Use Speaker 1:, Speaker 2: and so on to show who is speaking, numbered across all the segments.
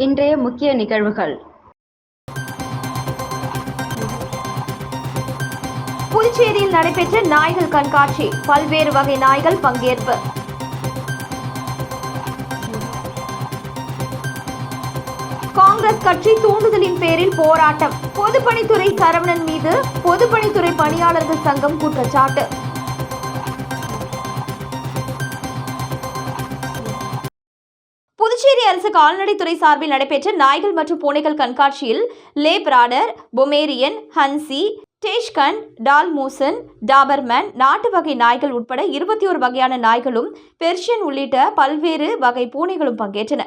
Speaker 1: இன்றைய முக்கிய நிகழ்வுகள்.
Speaker 2: புதுச்சேரியில் நடைபெற்ற நாய்கள் கண்காட்சி, பல்வேறு வகை நாய்கள் பங்கேற்பு. காங்கிரஸ் கட்சி தூண்டுதலின் பேரில் போராட்டம், பொதுப்பணித்துறை சரவணன் மீது பொதுப்பணித்துறை பணியாளர்கள் சங்கம் குற்றச்சாட்டு. புதுச்சேரி அரசு கால்நடைத்துறை சார்பில் நடைபெற்ற நாய்கள் மற்றும் பூனைகள் கண்காட்சியில் லேப்ராடர், பொமேரியன், ஹன்சி, டேஷ்கன், டால்மூசன், டாபர்மேன், நாட்டு வகை நாய்கள் உட்பட 21 வகையான நாய்களும், பெர்ஷியன் உள்ளிட்ட பல்வேறு வகை பூனைகளும் பங்கேற்றன.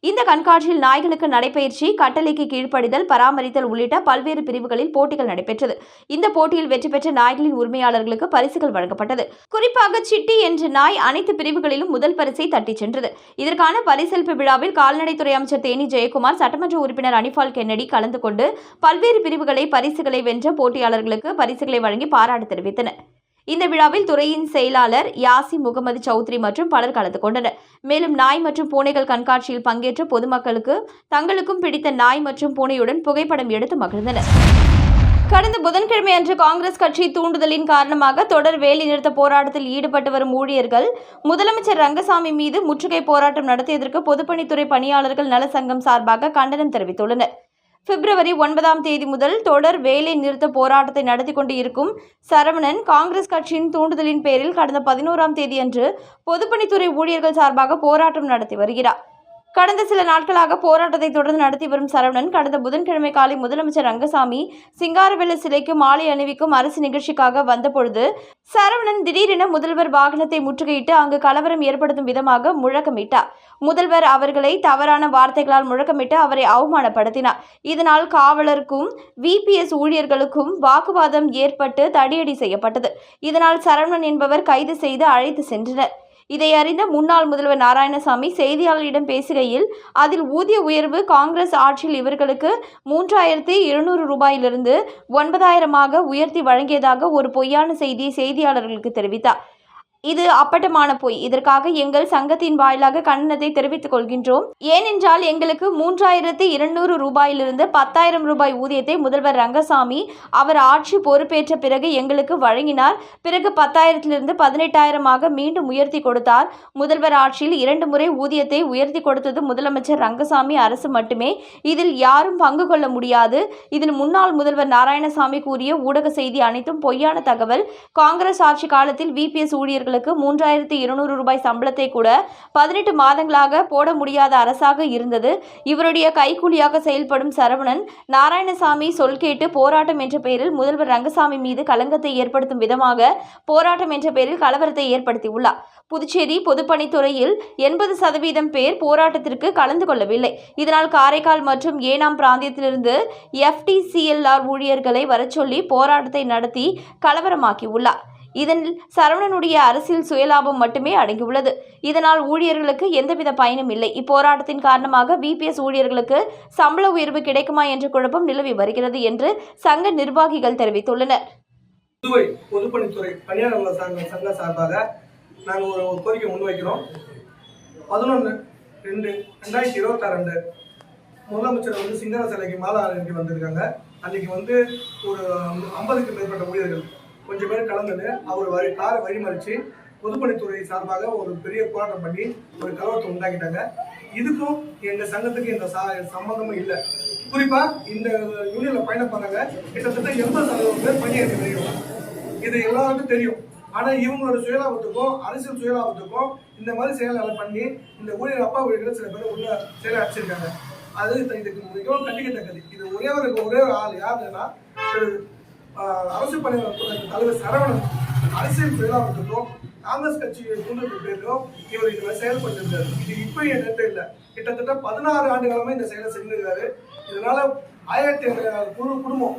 Speaker 2: இந்த கண்காட்சியில் நாய்களுக்கு நடைபயிற்சி, கட்டளைக்கு கீழ்ப்படிதல், பராமரித்தல் உள்ளிட்ட பல்வேறு பிரிவுகளில் போட்டிகள் நடைபெற்றது. இந்த போட்டியில் வெற்றி பெற்ற நாய்களின் உரிமையாளர்களுக்கு பரிசுகள் வழங்கப்பட்டது. குறிப்பாக சிட்டி என்ற நாய் அனைத்து பிரிவுகளிலும் முதல் பரிசை தட்டிச் சென்றது. இதற்கான பரிசளிப்பு விழாவில் கால்நடைத்துறை அமைச்சர் தேனி ஜெயக்குமார், சட்டமன்ற உறுப்பினர் அனிபால் கென்னடி கலந்து கொண்டு பல்வேறு பரிசுகளை வென்ற போட்டியாளர்களுக்கு பரிசுகளை வழங்கி பாராட்டு தெரிவித்தனர். இந்த விழாவில் துறையின் செயலாளர் யாசி முகமது சௌத்ரி மற்றும் பலர் கலந்து கொண்டனர். மேலும் நாய் மற்றும் பூனைகள் கண்காட்சியில் பங்கேற்ற பொதுமக்களுக்கு தங்களுக்கும் பிடித்த நாய் மற்றும் பூனையுடன் புகைப்படம் எடுத்து மகிழ்ந்தனர். கடந்த புதன்கிழமை அன்று காங்கிரஸ் கட்சி தூண்டுதலின் காரணமாக தொடர் வேலைநிறுத்த போராட்டத்தில் ஈடுபட்டு வரும் ஊழியர்கள் முதலமைச்சர் ரங்கசாமி மீது முற்றுகை போராட்டம் நடத்தியதற்கு பொதுப்பணித்துறை பணியாளர்கள் நல சங்கம் சார்பாக கண்டனம் தெரிவித்துள்ளனர். பிப்ரவரி 9 முதல் தொடர் வேலை நிறுத்த போராட்டத்தை நடத்தி கொண்டு இருக்கும் சரவணன், காங்கிரஸ் கட்சியின் தூண்டுதலின் பேரில் கடந்த 11 அன்று பொதுப்பணித்துறை ஊழியர்கள் சார்பாக போராட்டம் நடத்தி வருகிறார். கடந்த சில நாட்களாக போராட்டத்தை தொடர்ந்து நடத்தி வரும் சரவணன், கடந்த புதன்கிழமை காலை முதலமைச்சர் ரங்கசாமி சிங்காரவேலர் சிலைக்கு மாலை அணிவிக்கும் அரசு நிகழ்ச்சிக்காக வந்தபொழுது சரவணன் திடீரென முதல்வர் வாகனத்தை முற்றுகையிட்டு அங்கு கலவரம் ஏற்படுத்தும் விதமாக முழக்கமிட்டார். முதல்வர் அவர்களை தவறான வார்த்தைகளால் முழக்கமிட்டு அவரை அவமானப்படுத்தினார். இதனால் காவலருக்கும் விபிஎஸ் ஊழியர்களுக்கும் வாக்குவாதம் ஏற்பட்டு தடியடி செய்யப்பட்டது. இதனால் சரவணன் என்பவர் கைது செய்து அழைத்து சென்றனர். இதை அறிந்த முன்னாள் முதல்வர் நாராயணசாமி செய்தியாளர்களிடம் பேசுகையில், அதில் ஊதிய உயர்வு காங்கிரஸ் ஆட்சியில் இவர்களுக்கு 3200 ரூபாயிலிருந்து 9000 உயர்த்தி வழங்கியதாக ஒரு பொய்யான செய்தியை செய்தியாளர்களுக்கு தெரிவித்தார். இது அப்பட்டமான பொய். இதற்காக எங்கள் சங்கத்தின் வாயிலாக கண்டனத்தை தெரிவித்துக் கொள்கின்றோம். ஏனென்றால் எங்களுக்கு 3200 ரூபாயிலிருந்து 10,000 ரூபாய் ஊதியத்தை முதல்வர் ரங்கசாமி அவர் ஆட்சி பொறுப்பேற்ற பிறகு எங்களுக்கு வழங்கினார். பிறகு 10,000 18,000 மீண்டும் உயர்த்தி கொடுத்தார். முதல்வர் ஆட்சியில் 2 முறை ஊதியத்தை உயர்த்தி கொடுத்தது முதலமைச்சர் ரங்கசாமி அரசு மட்டுமே. இதில் யாரும் பங்கு கொள்ள முடியாது. இதில் முன்னாள் முதல்வர் நாராயணசாமி கூறிய ஊடக செய்தி அனைத்தும் பொய்யான தகவல். காங்கிரஸ் ஆட்சி காலத்தில் விபிஎஸ் ஊழியர்கள் 3200 ரூபாய் சம்பளத்தை கூட 18 மாதங்களாக போட முடியாத அரசாக இருந்தது. இவருடைய கைக்கூலியாக செயல்படும் சரவணன் நாராயணசாமி சொல் கேட்டு போராட்டம் என்ற பெயரில் முதல்வர் ரங்கசாமி மீது களங்கத்தை ஏற்படுத்தும் விதமாக போராட்டம் என்ற பெயரில் கலவரத்தை ஏற்படுத்தியுள்ளார். புதுச்சேரி பொதுப்பணித்துறையில் 80% பேர் போராட்டத்திற்கு கலந்து கொள்ளவில்லை. இதனால் காரைக்கால் மற்றும் ஏனாம் பிராந்தியத்திலிருந்து FTCLR ஊழியர்களை வரச்சொல்லி போராட்டத்தை நடத்தி கலவரமாக்கியுள்ளார். இதனில் சரவணனுடைய அரசியல் சுயலாபம் மட்டுமே அடங்கியுள்ளது. இதனால் ஊழியர்களுக்கு எந்தவித பயனும் இல்லை. இப்போராட்டத்தின் காரணமாக விபிஎஸ் ஊழியர்களுக்கு சம்பள உயர்வு கிடைக்குமா என்ற குழப்பம் நிலவி வருகிறது என்று சங்க நிர்வாகிகள் தெரிவித்துள்ளனர்.
Speaker 3: புதுவை பொதுப்பணித்துறை பணியாளர்கள் சங்க சார்பாக நாங்கள் ஒரு கோரிக்கை முன்வைக்கிறோம். 11/2/2026 முதலமைச்சர் சிங்கார சிலைக்கு மாலை அணிவிக்க வந்திருக்காங்க. அன்னைக்கு ஒரு 50க்கும் மேற்பட்ட ஊழியர்கள் கொஞ்சம் பேர் கலந்துன்னு அவர் காரை வழிமறிச்சு பொதுப்பணித்துறை சார்பாக ஒரு பெரிய போராட்டம் பண்ணி ஒரு கலவரத்தை உண்டாக்கிட்டாங்க. இதுக்கும் எங்க சங்கத்துக்கு எந்த சம்பந்தமும் இல்லை. குறிப்பா இந்த யூனியன்ல பயணம் பண்ணாங்க கிட்டத்தட்ட 80% பேர் பணியாற்ற தெரியும். இது எல்லாருக்கும் தெரியும். ஆனா இவங்களோட சுயலாபத்துக்கும் அரசியல் சுயலாபத்துக்கும் இந்த மாதிரி செயலாளர் பண்ணி இந்த ஊழியர் அப்பா ஊழியர்கள் சில பேர் உள்ள செயலை அடிச்சிருக்காங்க. அது இதுக்கு மிகவும் கண்டிக்கத்தக்கது. இது ஒரே ஒரு ஆள் யாருன்னா அரசு பணியாளர் தலைவர் சரவணன் அரசியல் சுயலாபத்துக்கும் காங்கிரஸ் கட்சியை தூண்டத்துக்கு பேரும் இவர் இதுல செயல்பட்டிருந்தார். இது இப்ப நேற்று இல்லை, கிட்டத்தட்ட 16 ஆண்டு காலமா இந்த செயலை செஞ்சிருக்காரு. இதனால 1500 குடும்பம்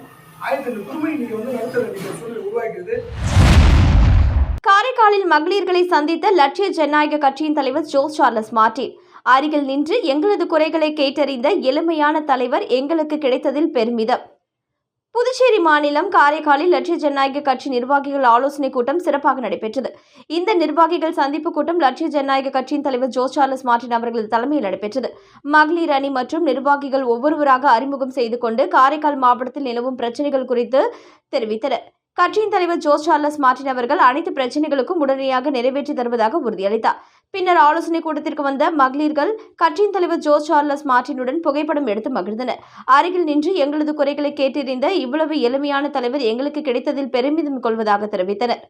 Speaker 3: 1500 குடும்பம் இன்னைக்கு நடத்த வேண்டிய சூழ்நிலை உருவாக்கிறது.
Speaker 2: காரைக்காலில் மகளிர்களை சந்தித்த லட்சிய ஜனநாயக கட்சியின் தலைவர் ஜோஸ் சார்லஸ் மார்டின், அருகில் நின்று எங்களது குறைகளை கேட்டறிந்த எளிமையான தலைவர் எங்களுக்கு கிடைத்ததில் பெருமிதம். புதுச்சேரி மாநிலம் காரைக்காலில் லட்சிய ஜனநாயக கட்சி நிர்வாகிகள் ஆலோசனைக் கூட்டம் சிறப்பாக நடைபெற்றது. இந்த நிர்வாகிகள் சந்திப்பு கூட்டம் லட்சிய ஜனநாயக கட்சியின் தலைவர் ஜோஸ் சார்லஸ் மார்டின் அவர்களது தலைமையில் நடைபெற்றது. மகளிர் அணி மற்றும் நிர்வாகிகள் ஒவ்வொருவராக அறிமுகம் செய்து கொண்டு காரைக்கால் மாவட்டத்தில் நிலவும் பிரச்சினைகள் குறித்து தெரிவித்தனர். கட்சியின் தலைவர் ஜோஸ் சார்லஸ் மார்டின் அவர்கள் அனைத்து பிரச்சினைகளுக்கும் உடனடியாக நிறைவேற்றி தருவதாக உறுதியளித்தார். பின்னர் ஆலோசனைக் கூட்டத்திற்கு வந்த மகளிர்கள் கட்சியின் தலைவர் ஜோஸ் சார்லஸ் மார்டினுடன் புகைப்படம் எடுத்து மகிழ்ந்தனர். அருகில் நின்று எங்களது குறைகளை கேட்டறிந்த இவ்வளவு எளிமையான தலைவர் எங்களுக்கு கிடைத்ததில் பெருமிதம் கொள்வதாக தெரிவித்தனர்.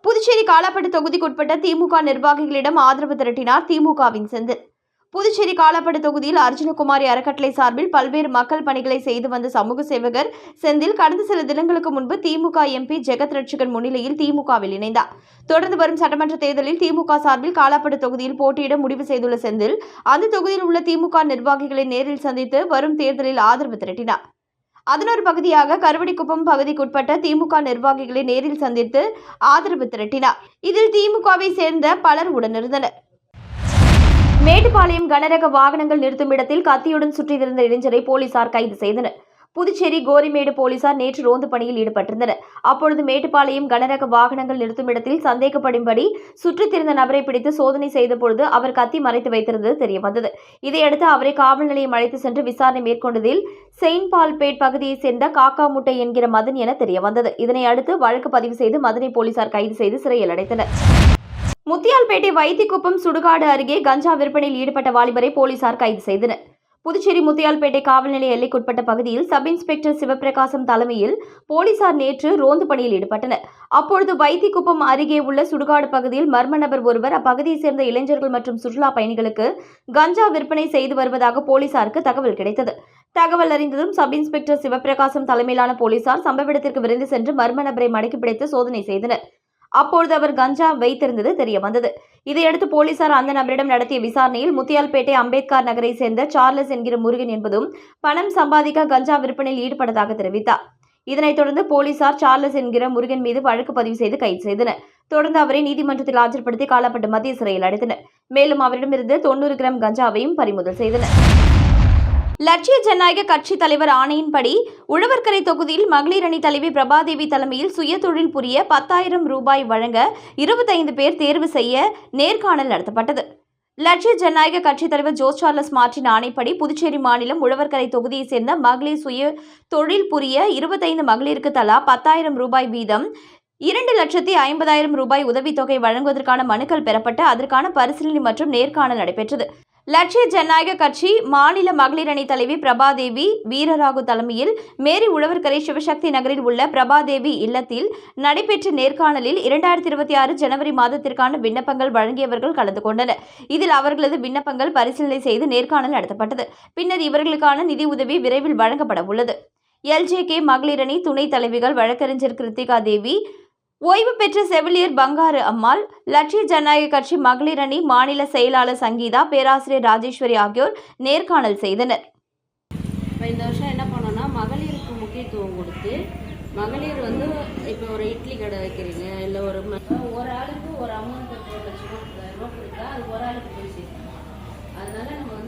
Speaker 2: புதுச்சேரி காலாப்பட்டு தொகுதிக்குட்பட்ட திமுக நிர்வாகிகளிடம் ஆதரவு திரட்டினார் திமுகவின் செந்தில். புதுச்சேரி காலாப்பட்டு தொகுதியில் அர்ஜுனகுமாரி அறக்கட்டளை சார்பில் பல்வேறு மக்கள் பணிகளை செய்து வந்த சமூக சேவகர் செந்தில் கடந்த சில தினங்களுக்கு முன்பு திமுக எம்பி ஜெகத் ரட்சகன் முன்னிலையில் திமுகவில் இணைந்தார். தொடர்ந்து வரும் சட்டமன்ற தேர்தலில் திமுக சார்பில் காலாப்பட்டு தொகுதியில் போட்டியிட முடிவு செய்துள்ள செந்தில் அந்த தொகுதியில் உள்ள திமுக நிர்வாகிகளை நேரில் சந்தித்து வரும் தேர்தலில் ஆதரவு திரட்டினார். அதன் ஒரு பகுதியாக கருவடிக்குப்பம் பகுதிக்குட்பட்ட திமுக நிர்வாகிகளை நேரில் சந்தித்து ஆதரவு திரட்டினார். இதில் திமுகவை சேர்ந்த பலர் உடனிருந்தனர். மேட்டுப்பாளையம் கனரக வாகனங்கள் நிறுத்தும் இடத்தில் கத்தியுடன் சுற்றியிருந்த இளைஞரை போலீசார் கைது செய்தனர். புதுச்சேரி கோரிமேடு போலீசார் நேற்று ரோந்து பணியில் ஈடுபட்டிருந்தனர். அப்பொழுது மேட்டுப்பாளையம் கனரக வாகனங்கள் நிறுத்தும் இடத்தில் சந்தேகப்படும்படி சுற்றித் திரிந்த நபரை பிடித்து சோதனை செய்தபொழுது அவர் கத்தி மறைத்து வைத்திருந்தது தெரியவந்தது. இதையடுத்து அவரை காவல் நிலையம் அழைத்து சென்று விசாரணை மேற்கொண்டதில் செயின்பால்பேட் பகுதியைச் சேர்ந்த காக்கா முட்டை என்கிற மதன் என தெரியவந்தது. இதனை அடுத்து வழக்கு பதிவு செய்து மதனை போலீசார் கைது செய்து சிறையில் அடைத்தனர். முத்தியால்பேட்டை வைத்திக்குப்பம் சுடுகாடு அருகே கஞ்சா விற்பனையில் ஈடுபட்ட வாலிபரை போலீசார் கைது செய்தனர். புதுச்சேரி முத்தியால்பேட்டை காவல் நிலைய எல்லைக்குட்பட்ட பகுதியில் சப் இன்ஸ்பெக்டர் சிவபிரகாசம் தலைமையில் போலீசார் நேற்று ரோந்து பணியில் ஈடுபட்டனர். அப்பொழுது வைத்திக்குப்பம் அருகே உள்ள சுடுகாடு பகுதியில் மர்ம நபர் ஒருவர் அப்பகுதியைச் சேர்ந்த இளைஞர்கள் மற்றும் சுற்றுலா பயணிகளுக்கு கஞ்சா விற்பனை செய்து வருவதாக போலீசாருக்கு தகவல் கிடைத்தது. தகவல் அறிந்ததும் சப் இன்ஸ்பெக்டர் சிவபிரகாசம் தலைமையிலான போலீசார் சம்பவ இடத்திற்கு விரைந்து சென்று மர்ம நபரை மடக்கி பிடித்து சோதனை செய்தனர். அப்பொழுது அவர் கஞ்சா வைத்திருந்தது தெரியவந்தது. இதையடுத்து போலீசார் அந்த நபரிடம் நடத்திய விசாரணையில் முத்தியால்பேட்டை அம்பேத்கர் நகரை சேர்ந்த சார்லஸ் என்கிற முருகன் என்பதும் பணம் சம்பாதிக்க கஞ்சா விற்பனையில் ஈடுபட்டதாக தெரிவித்தார். இதனைத் தொடர்ந்து போலீசார் சார்லஸ் என்கிற முருகன் மீது வழக்கு பதிவு செய்து கைது செய்தனர். தொடர்ந்து அவரை நீதிமன்றத்தில் ஆஜர்படுத்தி காலாப்பட்டு மத்திய சிறையில் அடைத்தனர். மேலும் அவரிடமிருந்து 90 கிராம் கஞ்சாவையும் பறிமுதல் செய்தனர். லட்சிய ஜனநாயக கட்சி தலைவர் ஆணையின்படி உழவர்கரை தொகுதியில் மகளிர் அணி தலைவி பிரபாதேவி தலைமையில் சுயதொழில் புரிய 10,000 ரூபாய் வழங்க 25 பேர் தேர்வு செய்ய நேர்காணல் நடத்தப்பட்டது. லட்சிய ஜனநாயக கட்சி தலைவர் ஜோஸ் சார்லஸ் மார்டின் ஆணைப்படி புதுச்சேரி மாநிலம் உழவர்கரை தொகுதியைச் சேர்ந்த மகளிர் சுய தொழில் புரிய 25 மகளிருக்கு தலா 10,000 ரூபாய் வீதம் 2,50,000 ரூபாய் உதவித்தொகை வழங்குவதற்கான மனுக்கள் பெறப்பட்டு அதற்கான பரிசீலனை மற்றும் நேர்காணல் நடைபெற்றது. லட்சிய ஜனநாயக கட்சி மாநில மகளிர் அணி தலைவி பிரபாதேவி வீரராகு தலைமையில் மேரி உழவர்கரை சிவசக்தி நகரில் உள்ள பிரபாதேவி இல்லத்தில் நடைபெற்ற நேர்காணலில் 2026 ஜனவரி மாதத்திற்கான விண்ணப்பங்கள் வழங்கியவர்கள் கலந்து கொண்டனர். இதில் அவர்களது விண்ணப்பங்கள் பரிசீலனை செய்து நேர்காணல் நடத்தப்பட்டது. பின்னர் இவர்களுக்கான நிதி உதவி விரைவில் வழங்கப்பட உள்ளது. LJK மகளிர் அணி துணைத் தலைவிகள் வழக்கறிஞர் கிருத்திகா தேவி, ஓய்வு பெற்ற செவிலியர் பங்காரு அம்மாள், லட்சிய ஜனநாயக கட்சி மகளிர் அணி மாநில செயலாளர் சங்கீதா, பேராசிரியர் ராஜேஸ்வரி ஆகியோர் நேர்காணல் செய்தனர்.
Speaker 1: இந்த வருஷம் என்ன பண்ணோம்னா மகளிருக்கு முக்கியத்துவம் கொடுத்து மகளிர் இப்போ ஒரு இட்லி கடை வைக்கிறீங்க இல்லை ஒரு ஆளுக்கு ஒரு அமௌண்ட் 1,00,000 ரூபா கொடுத்தா அது ஒரு ஆளுக்கு போய் சேர்க்கணும். அதனால நம்ம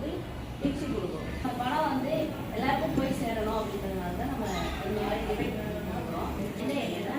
Speaker 1: பிரிச்சு கொடுக்கணும். பணம் எல்லாருக்கும் போய் சேரணும் அப்படின்றதுனால தான் நம்ம இந்த மாதிரி டிபேட் பண்ணுறோம். என்ன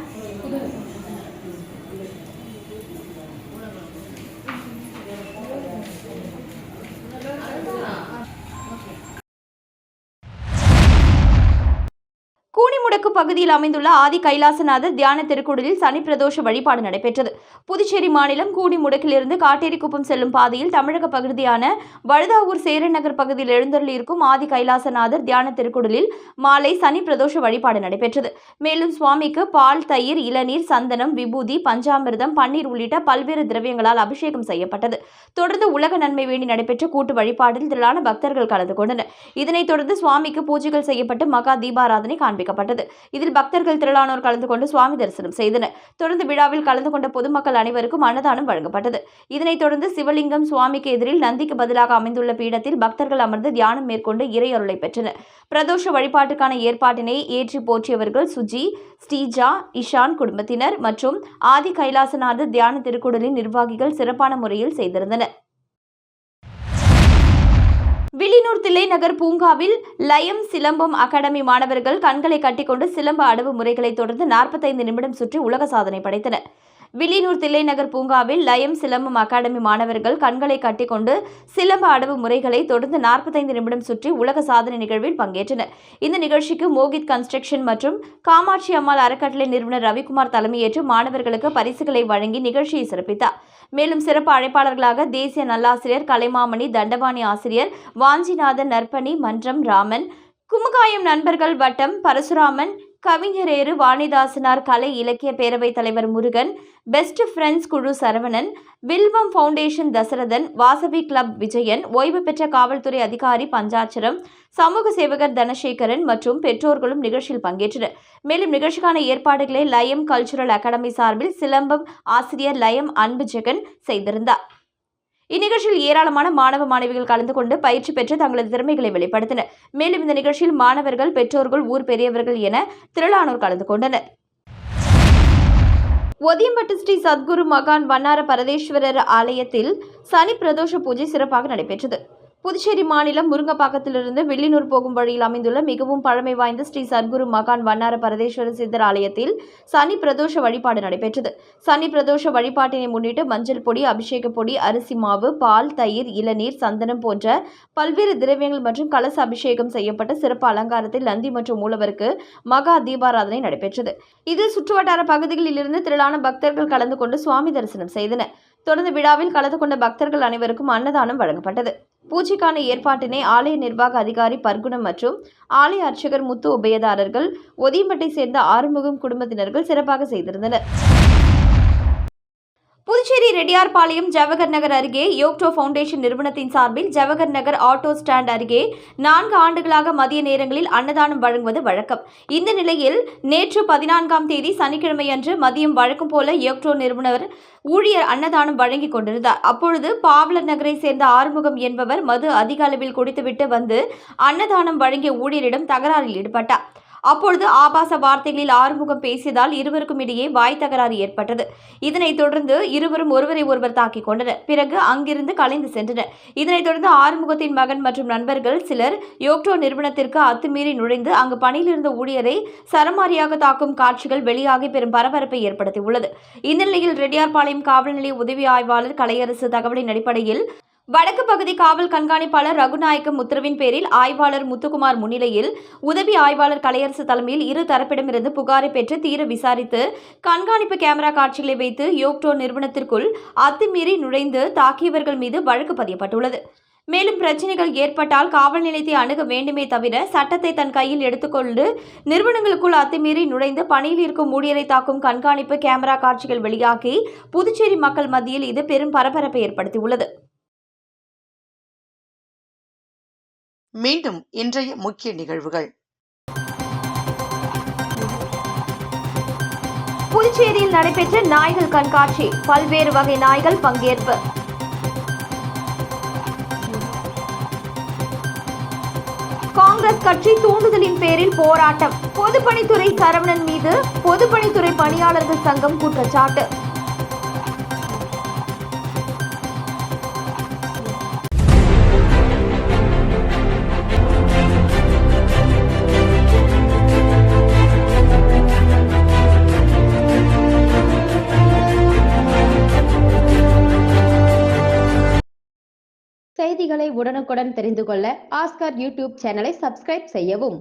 Speaker 2: கூனிமுடக்கு பகுதியில் அமைந்துள்ள ஆதி கைலாசநாதர் தியான திருக்குடலில் சனி பிரதோஷ வழிபாடு நடைபெற்றது. புதுச்சேரி மாநிலம் கூனிமுடக்கிலிருந்து காட்டேரிக்குப்பம் செல்லும் பாதையில் தமிழக பகுதியான வழுதாவூர் சேரன் நகர் பகுதியில் எழுந்தருளியிருக்கும் ஆதி கைலாசநாதர் தியான திருக்குடலில் மாலை சனி பிரதோஷ வழிபாடு நடைபெற்றது. மேலும் சுவாமிக்கு பால், தயிர், இளநீர், சந்தனம், விபூதி, பஞ்சாமிர்தம், பன்னீர் உள்ளிட்ட பல்வேறு திரவியங்களால் அபிஷேகம் செய்யப்பட்டது. தொடர்ந்து உலக நன்மை வேண்டி நடைபெற்ற கூட்டு வழிபாட்டில் திரளான பக்தர்கள் கலந்து கொண்டனர். இதனைத் தொடர்ந்து சுவாமிக்கு பூஜைகள் செய்யப்பட்டு மகா தீபாராதனை காண்பிக்கப்பட்டது. வழங்கப்பட்டது. இதில் பக்தர்கள் திரளானோர் கலந்து கொண்டு சுவாமி தரிசனம் செய்தனர். தொடர்ந்து விழாவில் கலந்து கொண்ட பொதுமக்கள் அனைவருக்கும் அன்னதானம் வழங்கப்பட்டது. இதனைத் தொடர்ந்து சிவலிங்கம் சுவாமிக்கு எதிரில் நந்திக்கு பதிலாக அமைந்துள்ள பீடத்தில் பக்தர்கள் அமர்ந்து தியானம் மேற்கொண்டு இறையருளை பெற்றனர். பிரதோஷ வழிபாட்டுக்கான ஏற்பாட்டினை ஏற்றி போற்றியவர்கள் சுஜி, ஸ்ரீஜா, இஷான் குடும்பத்தினர் மற்றும் ஆதி கைலாசநாதர் தியான திருக்குடலின் நிர்வாகிகள் சிறப்பான முறையில் செய்திருந்தனர். வில்லியனூர் தில்லைநகர் பூங்காவில் லயம் சிலம்பம் அகாடமி மாணவர்கள் கண்களை கட்டிக்கொண்டு சிலம்ப அடவு முறைகளை தொடர்ந்து 45 நிமிடம் சுற்றி உலக சாதனை படைத்தனர். வில்லியனூர் தில்லைநகர் பூங்காவில் லயம் சிலம்பம் அகாடமி மாணவர்கள் கண்களை கட்டிக்கொண்டு சிலம்ப அடவு முறைகளை தொடர்ந்து 45 நிமிடம் சுற்றி உலக சாதனை நிகழ்வில் பங்கேற்றனர். இந்த நிகழ்ச்சிக்கு மோகித் கன்ஸ்ட்ரக்ஷன் மற்றும் காமாட்சி அம்மாள் அறக்கட்டளை நிறுவனர் ரவிக்குமார் தலைமையேற்று மாணவர்களுக்கு பரிசுகளை வழங்கி நிகழ்ச்சியை சிறப்பித்தார். மேலும் சிறப்பு அழைப்பாளர்களாக தேசிய நல்லாசிரியர் கலைமாமணி தண்டபாணி ஆசிரியர் வாஞ்சிநாதன் நற்பணி மன்றம் ராமன், குமுகாயம் நண்பர்கள் வட்டம் பரசுராமன், கவிஞரேறு வாணிதாசனார் கலை இலக்கிய பேரவைத் தலைவர் முருகன், பெஸ்ட் ஃப்ரெண்ட்ஸ் குழு சரவணன், வில்வம் ஃபவுண்டேஷன் தசரதன், வாசவி கிளப் விஜயன், ஓய்வு பெற்ற காவல்துறை அதிகாரி பஞ்சாட்சரம், சமூக சேவகர் தனசேகரன் மற்றும் பெற்றோர்களும் நிகழ்ச்சியில் பங்கேற்றனர். மேலும் நிகழ்ச்சிக்கான ஏற்பாடுகளை லயம் கல்ச்சுரல் அகாடமி சார்பில் சிலம்பம் ஆசிரியர் லயம் அன்பு ஜெகன் செய்திருந்தார். இந்நிகழ்ச்சியில் ஏராளமான மாணவ மாணவிகள் கலந்து கொண்டு பயிற்சி பெற்று தங்களது திறமைகளை வெளிப்படுத்தினர். மேலும் இந்த நிகழ்ச்சியில் மாணவர்கள், பெற்றோர்கள், ஊர் பெரியவர்கள் என திரளானோர் கலந்து கொண்டனர். ஒதியம்பட்டு ஸ்ரீ சத்குரு மகான் வண்ணார பரதேஸ்வரர் ஆலயத்தில் சனி பிரதோஷ பூஜை சிறப்பாக நடைபெற்றது. புதுச்சேரி மாநிலம் முருங்கப்பாக்கத்திலிருந்து வில்லியனூர் போகும் வழியில் அமைந்துள்ள மிகவும் பழமை வாய்ந்த ஸ்ரீ சத்குரு மகான் வண்ணார பரதேஸ்வர சித்தர் ஆலயத்தில் சனி பிரதோஷ வழிபாடு நடைபெற்றது. சனி பிரதோஷ வழிபாட்டினை முன்னிட்டு மஞ்சள் பொடி, அபிஷேக பொடி, அரிசி மாவு, பால், தயிர், இளநீர், சந்தனம் போன்ற பல்வேறு திரவியங்கள் மற்றும் கலச அபிஷேகம் செய்யப்பட்ட சிறப்பு அலங்காரத்தில் நந்தி மற்றும் மூலவருக்கு மகா தீபாராதனை நடைபெற்றது. இதில் சுற்றுவட்டார பகுதிகளில் இருந்து திரளான பக்தர்கள் கலந்து கொண்டு சுவாமி தரிசனம் செய்தனர். தொடர்ந்து விழாவில் கலந்து கொண்ட பக்தர்கள் அனைவருக்கும் அன்னதானம் வழங்கப்பட்டது. பூஜைக்கான ஏற்பாட்டினை ஆலய நிர்வாக அதிகாரி பர்குணம் மற்றும் ஆலய அர்ச்சகர் முத்து உபயதாரர்கள், ஒதியம்பட்டை சேர்ந்த ஆறுமுகம் குடும்பத்தினர்கள் சிறப்பாக செய்திருந்தனர். புதுச்சேரி ரெட்டியார்பாளையம் ஜவஹர் நகர் அருகே யோக்டோ ஃபவுண்டேஷன் நிறுவனத்தின் சார்பில் ஜவஹர் நகர் ஆட்டோ ஸ்டாண்ட் அருகே 4 ஆண்டுகளாக மதிய நேரங்களில் அன்னதானம் வழங்குவது வழக்கம். இந்த நிலையில் நேற்று 14ஆம் தேதி சனிக்கிழமையன்று மதியம் வழக்கம் போல யோக்டோ நிறுவனர் ஊழியர் அன்னதானம் வழங்கிக் கொண்டிருந்தார். அப்பொழுது பாவலர் நகரை சேர்ந்த ஆறுமுகம் என்பவர் மது அதிக அளவில் குடித்துவிட்டு வந்து அன்னதானம் வழங்கிய ஊழியரிடம் தகராறில் ஈடுபட்டார். அப்பொழுது ஆபாச வார்த்தைகளில் ஆறுமுகம் பேசியதால் இருவருக்கும் இடையே வாய் தகராறு ஏற்பட்டது. இதனைத் தொடர்ந்து இருவரும் ஒருவரை ஒருவர் தாக்கிக் கொண்டனர். பிறகு அங்கிருந்து கலைந்து சென்றனர். இதனைத் தொடர்ந்து ஆறுமுகத்தின் மகன் மற்றும் நண்பர்கள் சிலர் யோக்டோ நிறுவனத்திற்கு அத்துமீறி நுழைந்து அங்கு பணியில் இருந்த ஊழியரை சரமாரியாக தாக்கும் காட்சிகள் வெளியாகி பெரும் பரபரப்பை ஏற்படுத்தியுள்ளது. இந்த நிலையில் ரெட்டியார்பாளையம் காவல் நிலைய உதவி ஆய்வாளர் கலையரசு தகவலின் அடிப்படையில் வடக்கு பகுதி காவல் கண்காணிப்பாளர் ரகுநாயக்கம் உத்தரவின் பேரில் ஆய்வாளர் முத்துக்குமார் முன்னிலையில் உதவி ஆய்வாளர் கலையரசு தலைமையில் இரு தரப்பிடமிருந்து புகாரை பெற்று தீர விசாரித்து கண்காணிப்பு கேமரா காட்சிகளை வைத்து யோக்டோ நிறுவனத்திற்குள் அத்துமீறி நுழைந்து தாக்கியவர்கள் மீது வழக்கு பதியப்பட்டுள்ளது. மேலும் பிரச்சனைகள் ஏற்பட்டால் காவல் நிலையத்தை அணுக வேண்டுமே தவிர சட்டத்தை தன் கையில் எடுத்துக்கொண்டு நிறுவனங்களுக்குள் அத்துமீறி நுழைந்து பணியில் இருக்கும் ஊழியரை தாக்கும் கண்காணிப்பு கேமரா காட்சிகள் வெளியாகி புதுச்சேரி மக்கள் மத்தியில் இது பெரும் பரபரப்பை ஏற்படுத்தியுள்ளது.
Speaker 4: மீண்டும் இன்றைய முக்கிய நிகழ்வுகள்.
Speaker 2: புதுச்சேரியில் நடைபெற்ற நாய்கள் கண்காட்சி, பல்வேறு வகை நாய்கள் பங்கேற்பு. காங்கிரஸ் கட்சி தூண்டுதலின் பேரில் போராட்டம், பொதுப்பணித்துறை சரவணன் மீது பொதுப்பணித்துறை பணியாளர்கள் சங்கம் குற்றச்சாட்டு.
Speaker 5: செய்திகளை உடனுக்குடன் தெரிந்து கொள்ள ஆஸ்கார் யூடியூப் சேனலை சப்ஸ்கிரைப் செய்யவும்.